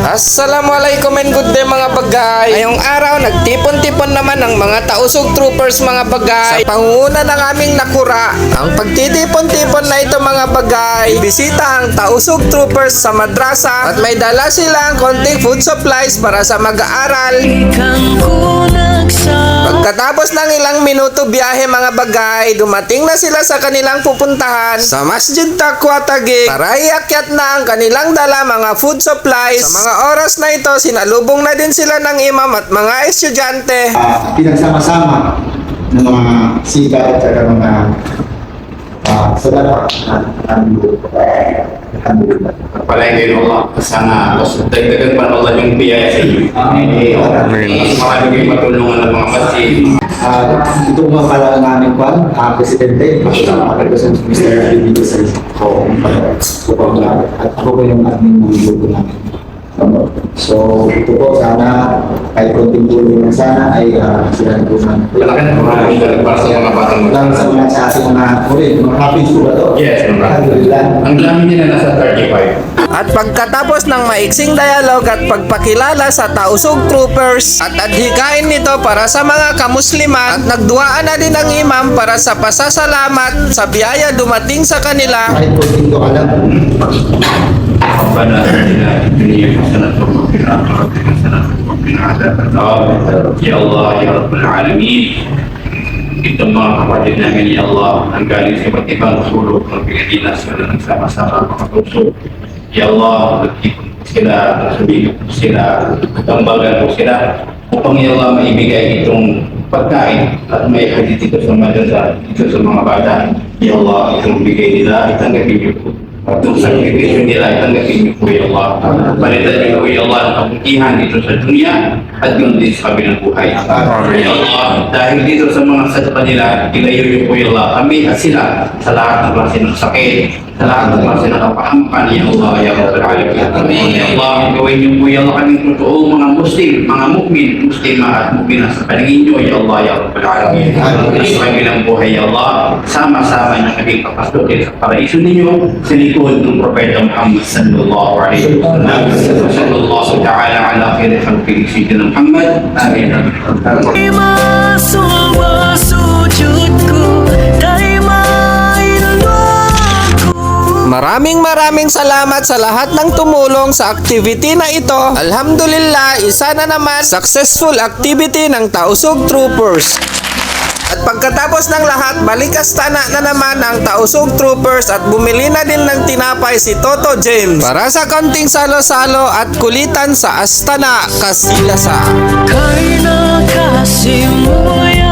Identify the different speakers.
Speaker 1: Assalamualaikum and good day mga bagay. Ngayong araw, nagtipon-tipon naman ang mga tausog troopers mga bagay sa pangunguna ng aming nakura. Ang pagtitipon-tipon na ito mga bagay, bisita ang tausog troopers sa madrasa at may dala silang konting food supplies para sa mag-aaral. Pagkatapos ng ilang minuto biyahe mga bagay, dumating na sila sa kanilang pupuntahan sa Masjid Taqwa Taguig para iakyat na ang kanilang dala mga food supplies. Sa mga oras na ito, sinalubong na din sila ng imam at mga estudyante.
Speaker 2: Pinagsama-sama ng mga sikat at saka mga saudara. Alhamdulillah.
Speaker 3: Palagi Allah sana dagdagan pa Allah yung biyaya sa iyo. Marami kayong matulungan ng mga masjid.
Speaker 2: Ito nga pala ang aming kwan, Presidente, President Mr. Bibigo sa at ako po yung admin ng grupo namin. So, ito po, sana kahit konting tulong na sana ay sila po na
Speaker 3: Malakan para sa mga batang
Speaker 2: lang sa mga sa ating mga ulit, mga happy po ba ito?
Speaker 3: Yes,
Speaker 2: Alhamdulillah.
Speaker 3: ang dami nila nasa 35.
Speaker 1: At pagkatapos ng maiksing dialog at pagpakilala sa tausog troopers at adhikain nito para sa mga kamusliman, at nagduaan na din ang imam para sa pasasalamat sa biyaya dumating sa kanila.
Speaker 2: Kahit konting doa lang.
Speaker 3: ربنا آتنا في الدنيا حسنة وفي الآخرة حسنة وقنا عذاب النار يا الله يا رب العالمين. Itong mga kapatid namin ya Allah ang galing sa iba't ibang sulok ng Pilipinas na nagsama-sama makatulog. Ya Allah, nagtipon po sila, nagsabigit po sila, tambagan po sila upang ya Allah maibigay itong pagkain at may hadith dito sa madrasa, dito sa mga bata. Ya Allah, itong bigay nila, itanggapin niyo po. Itong sakripisyo nila, itanggapin niyo po ya Allah. Palitan niyo po ya Allah ang kabutihan dito sa dunia at yun din sa kabilang buhay. Ya Allah, dahil dito sa mga sadaka nila, ilayo niyo po ya Allah kami at sila sa lahat ng klase ng sakit, sa lahat ng klase ng kapahamakan. Ya Allah, ya Rabbal Alamin. Ya Allah, gawin niyo po ya Allah kaming totoong mga Muslim, mga mukmin, Muslimah at mukminah sa paningin niyo. Ya Allah, ya Rabbal Alamin. Sa kabilang buhay ya Allah, sama-sama niyo kaming papasukin sa paraiso ninyo sa likod ng Propeta Muhammad sallallahu alaihi wasallam. Sallallahu ta'ala ala khairi khalqihi sayyidina Muhammad. Amin.
Speaker 1: Maraming salamat sa lahat ng tumulong sa activity na ito. Alhamdulillah, isa na naman successful activity ng tausog troopers. At pagkatapos ng lahat, balik Astana na naman ang tausog troopers at bumili na din ng tinapay si Toto James para sa konting salo-salo at kulitan sa Astana, Kasilasa.
Speaker 4: Karena kasihmu yang